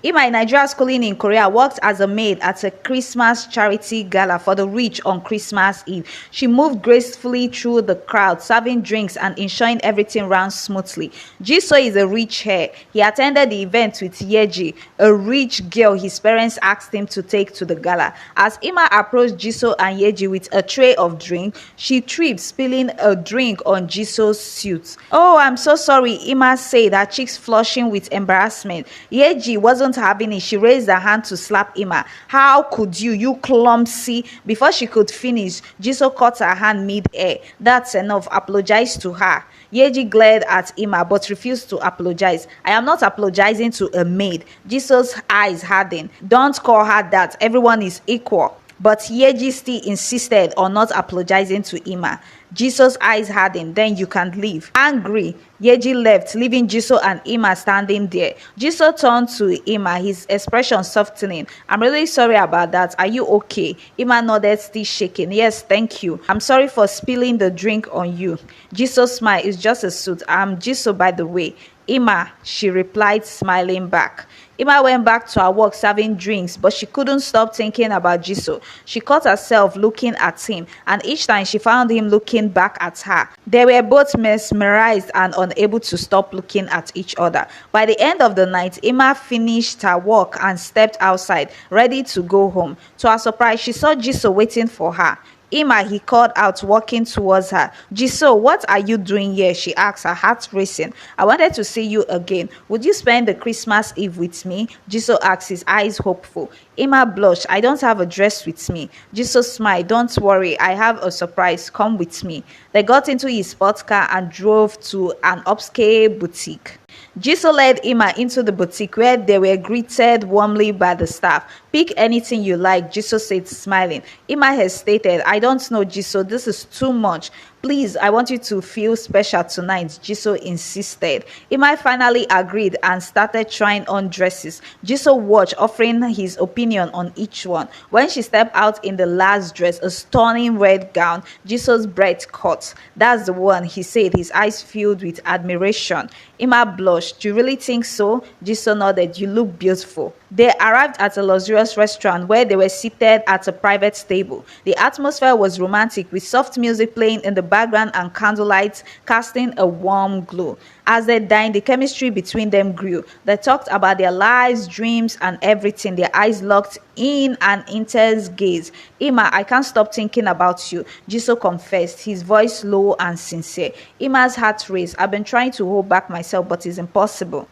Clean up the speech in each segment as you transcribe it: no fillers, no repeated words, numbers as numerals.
Ima, a Nigerian schooling in Korea, worked as a maid at a Christmas charity gala for the rich on Christmas Eve. She moved gracefully through the crowd, serving drinks and ensuring everything ran smoothly. Jisoo is a rich Heir. He attended the event with Yeji, a rich girl his parents asked him to take to the gala. As Ima approached Jisoo and Yeji with a tray of drink, she tripped, spilling a drink on Jisoo's suit. "Oh, I'm so sorry," Ima said, her cheeks flushing with embarrassment. Yeji wasn't having it. She raised her hand to slap Ima. "How could you, you clumsy?" Before she could finish, Jisoo caught her hand mid-air. "That's enough. Apologize to her." Yeji glared at Ima but refused to apologize. "I am not apologizing to a maid." Jisoo's eyes hardened. "Don't call her that. Everyone is equal." But Yeji still insisted on not apologizing to Ima. Jisoo's eyes hardened. "Then you can leave." Angry, Yeji left, leaving Jisoo and Ima standing there. Jisoo turned to Ima, his expression softening. "I'm really sorry about that. Are you okay?" Ima nodded, still shaking. "Yes, thank you. I'm sorry for spilling the drink on you." Jisoo smiled. "It's just a suit. I'm Jisoo, by the way." "Ima," she replied, smiling back. Ima went back to her work serving drinks, but she couldn't stop thinking about Jisoo. She caught herself looking at him, and each time she found him looking back at her. They were both mesmerized and unable to stop looking at each other. By the end of the night, Ima finished her work and stepped outside, ready to go home. To her surprise, she saw Jisoo waiting for her. "Ima," he called out, walking towards her. "Jisoo, what are you doing here?" she asked, her heart racing. "I wanted to see you again. Would you spend the Christmas Eve with me?" Jisoo asked, his eyes hopeful. Ima blushed. "I don't have a dress with me." Jisoo smiled. "Don't worry, I have a surprise. Come with me." They got into his sports car and drove to an upscale boutique. Jisoo led Ima into the boutique where they were greeted warmly by the staff. "Pick anything you like," Jisoo said, smiling. Ima hesitated. "I don't know, Jisoo. This is too much." "Please, I want you to feel special tonight," Jisoo insisted. Ima finally agreed and started trying on dresses. Jisoo watched, offering his opinion on each one. When she stepped out in the last dress, a stunning red gown, Jisoo's breath caught. "That's the one," he said, his eyes filled with admiration. Ima blushed. "Do you really think so?" Jisoo nodded. "You look beautiful." They arrived at a luxurious restaurant where they were seated at a private table. The atmosphere was romantic, with soft music playing in the background and candlelight casting a warm glow. As they dined, the chemistry between them grew. They talked about their lives, dreams, and everything, their eyes locked in an intense gaze. "Ima, I can't stop thinking about you," Jisoo confessed, his voice low and sincere. Ima's heart raced. "I've been trying to hold back myself, but it's impossible."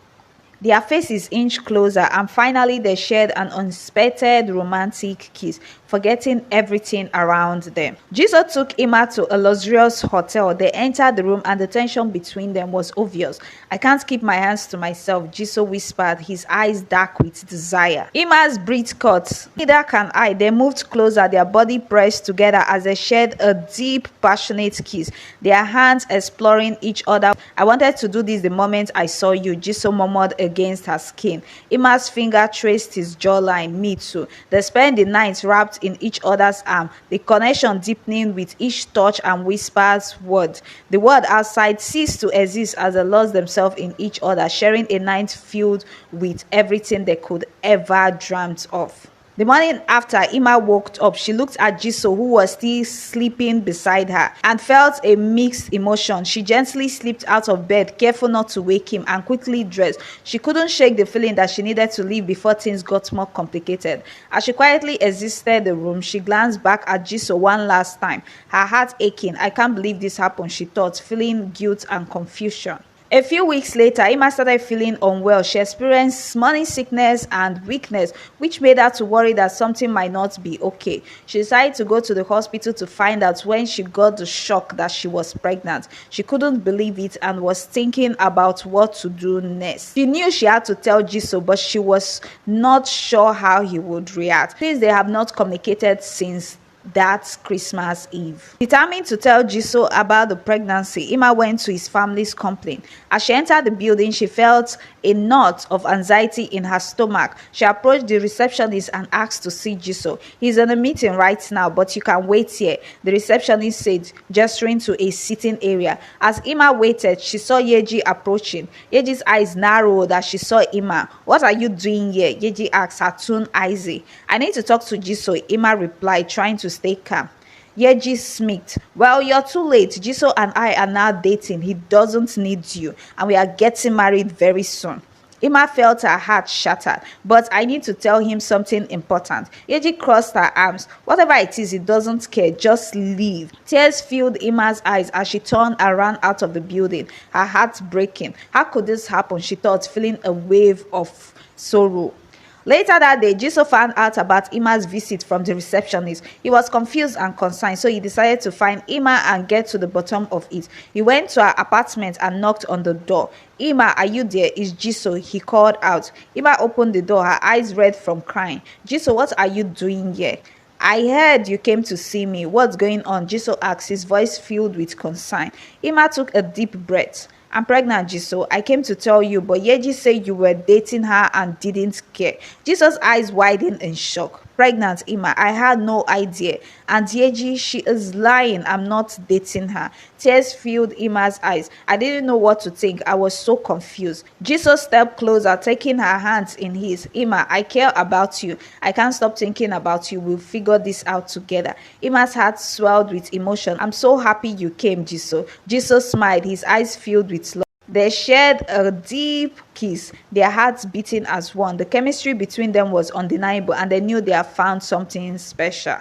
Their faces inched closer, and finally they shared an unexpected romantic kiss, forgetting everything around them. Jisoo took Ima to a luxurious hotel. They entered the room and the tension between them was obvious. "I can't keep my hands to myself," Jisoo whispered, his eyes dark with desire. Ima's breath caught. "Neither can I." They moved closer, their body pressed together as they shared a deep, passionate kiss, their hands exploring each other. "I wanted to do this the moment I saw you," Jisoo murmured against her skin. Ima's finger traced his jawline. "Me too." They spent the night wrapped in each other's arm, the connection deepening with each touch and whispered word. The world outside ceased to exist as they lost themselves in each other, sharing a night filled with everything they could ever dreamt of. The morning after Ima woke up, she looked at Jisoo, who was still sleeping beside her, and felt a mixed emotion. She gently slipped out of bed, careful not to wake him, and quickly dressed. She couldn't shake the feeling that she needed to leave before things got more complicated. As she quietly exited the room, she glanced back at Jisoo one last time, her heart aching. "I can't believe this happened," she thought, feeling guilt and confusion. A few weeks later, Ima started feeling unwell. She experienced morning sickness and weakness, which made her to worry that something might not be okay. She decided to go to the hospital to find out. When she got the shock that she was pregnant, she couldn't believe it and was thinking about what to do next. She knew she had to tell Jisoo, but she was not sure how he would react, since they have not communicated since that Christmas Eve. Determined to tell Jisoo about the pregnancy, Ima went to his family's complaint. As she entered the building, she felt a knot of anxiety in her stomach. She approached the receptionist and asked to see Jisoo. "He's in a meeting right now, but you can wait here," the receptionist said, gesturing to a sitting area. As Ima waited, she saw Yeji approaching. Yeji's eyes narrowed as she saw Ima. "What are you doing here?" Yeji asked, her tone icy. "I need to talk to Jisoo," Ima replied, trying to stay calm. Yeji smirked. "Well, you're too late. Jisoo and I are now dating. He doesn't need you, and we are getting married very soon." Ima felt her heart shattered. "But I need to tell him something important." Yeji crossed her arms. "Whatever it is, he doesn't care. Just leave." Tears filled Ima's eyes as she turned and ran out of the building, her heart breaking. How could this happen, she thought, feeling a wave of sorrow. Later that day, Jisoo found out about Ima's visit from the receptionist. He was confused and concerned, so he decided to find Ima and get to the bottom of it. He went to her apartment and knocked on the door. "Ima, are you there? It's Jisoo," he called out. Ima opened the door, her eyes red from crying. "Jisoo, what are you doing here?" "I heard you came to see me. What's going on?" Jisoo asked, his voice filled with concern. Ima took a deep breath. "I'm pregnant, Jisoo. I came to tell you, but Yeji said you were dating her and didn't care." Jisoo's eyes widened in shock. "Pregnant, Ima? I had no idea. And Yeji, she is lying. I'm not dating her." Tears filled Ima's eyes. "I didn't know what to think. I was so confused." Jisoo stepped closer, taking her hands in his. "Ima, I care about you. I can't stop thinking about you. We'll figure this out together." Ima's heart swelled with emotion. "I'm so happy you came, Jisoo." Jisoo smiled, his eyes filled with love. They shared a deep kiss, their hearts beating as one. The chemistry between them was undeniable, and they knew they had found something special.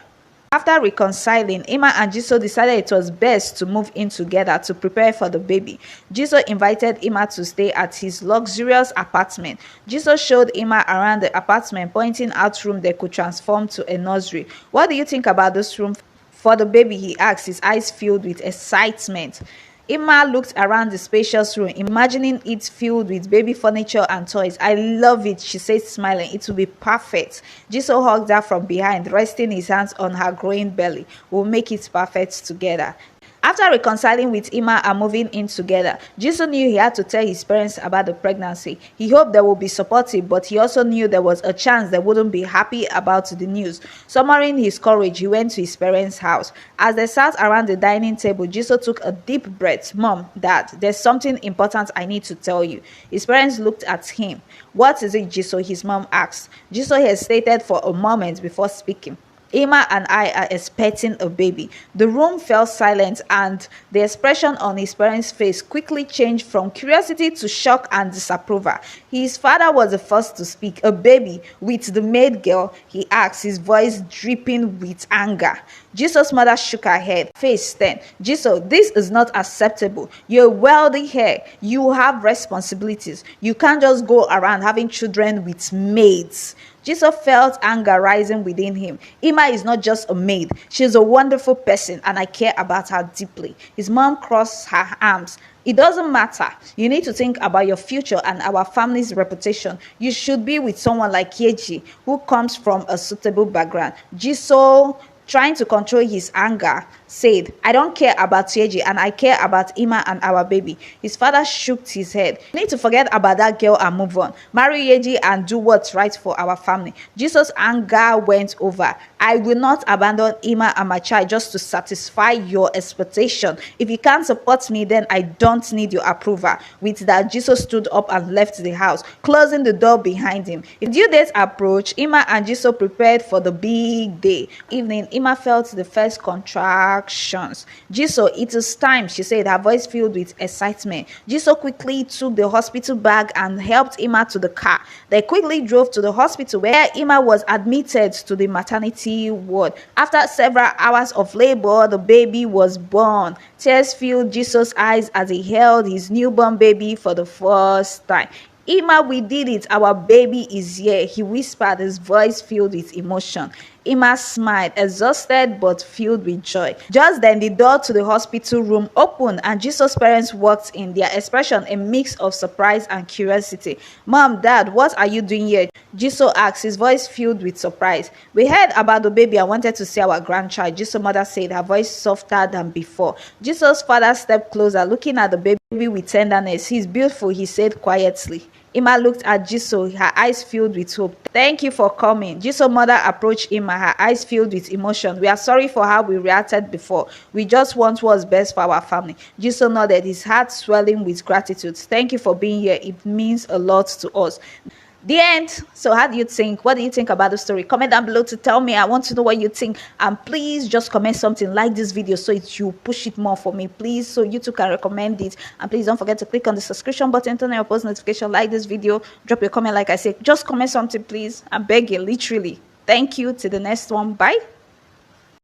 After reconciling, Ima and Jisoo decided it was best to move in together to prepare for the baby. Jisoo invited Ima to stay at his luxurious apartment. Jisoo showed Ima around the apartment, pointing out rooms they could transform to a nursery. "What do you think about this room for the baby?" he asked, his eyes filled with excitement. Ima looked around the spacious room, imagining it filled with baby furniture and toys. "I love it," she said, smiling. "It will be perfect." Jisoo hugged her from behind, resting his hands on her growing belly. "We'll make it perfect together." After reconciling with Ima and moving in together, Jisoo knew he had to tell his parents about the pregnancy. He hoped they would be supportive, but he also knew there was a chance they wouldn't be happy about the news. Summoning his courage, he went to his parents' house. As they sat around the dining table, Jisoo took a deep breath. "Mom, Dad, there's something important I need to tell you." His parents looked at him. "What is it, Jisoo?" his mom asked. Jisoo hesitated for a moment before speaking. "Ima and I are expecting a baby." The room fell silent, and the expression on his parents' face quickly changed from curiosity to shock and disapproval. His father was the first to speak. "A baby with the maid girl?" he asked, his voice dripping with anger. Jisoo's mother shook her head, face stern. "Jisoo, this is not acceptable. You're a wealthy heir. You have responsibilities. You can't just go around having children with maids." Jisoo felt anger rising within him. "Ima is not just a maid. She's a wonderful person, and I care about her deeply." His mom crossed her arms. "It doesn't matter. You need to think about your future and our family's reputation. You should be with someone like Yeji, who comes from a suitable background." Jisoo, trying to control his anger, said, "I don't care about Yeji, and I care about Ima and our baby." His father shook his head. "You need to forget about that girl and move on. Marry Yeji and do what's right for our family." Jisoo's anger went over. "I will not abandon Ima and my child just to satisfy your expectation. If you can't support me, then I don't need your approval." With that, Jisoo stood up and left the house, closing the door behind him. The due date approached. Ima and Jisoo prepared for the big day. Evening, Ima felt the first contractions. "Jisoo, it is time," she said, her voice filled with excitement. Jisoo quickly took the hospital bag and helped Ima to the car. They quickly drove to the hospital, where Ima was admitted to the maternity ward. After several hours of labor, the baby was born. Tears filled Jisoo's eyes as he held his newborn baby for the first time. "Ima, we did it. Our baby is here," he whispered, his voice filled with emotion. Emma smiled, exhausted but filled with joy. Just then, the door to the hospital room opened and Jesus' parents walked in, their expression a mix of surprise and curiosity. "Mom, Dad, what are you doing here?" Jesus asked, his voice filled with surprise. "We heard about the baby and wanted to see our grandchild," Jesus' mother said, her voice softer than before. Jesus' father stepped closer, looking at the baby with tenderness. "He's beautiful," he said quietly. Emma looked at Jisoo, her eyes filled with hope. "Thank you for coming." Jisoo's mother approached Emma, her eyes filled with emotion. "We are sorry for how we reacted before. We just want what's best for our family." Jisoo nodded, his heart swelling with gratitude. "Thank you for being here. It means a lot to us." The end. So how do you think? What do you think about the story? Comment down below to tell me. I want to know what you think. And please just comment something, like this video so you push it more for me, please, so YouTube can recommend it. And please don't forget to click on the subscription button, turn on your post notification, like this video, drop your comment. Like I said, just comment something, please. I beg you, literally. Thank you. Till the next one. Bye.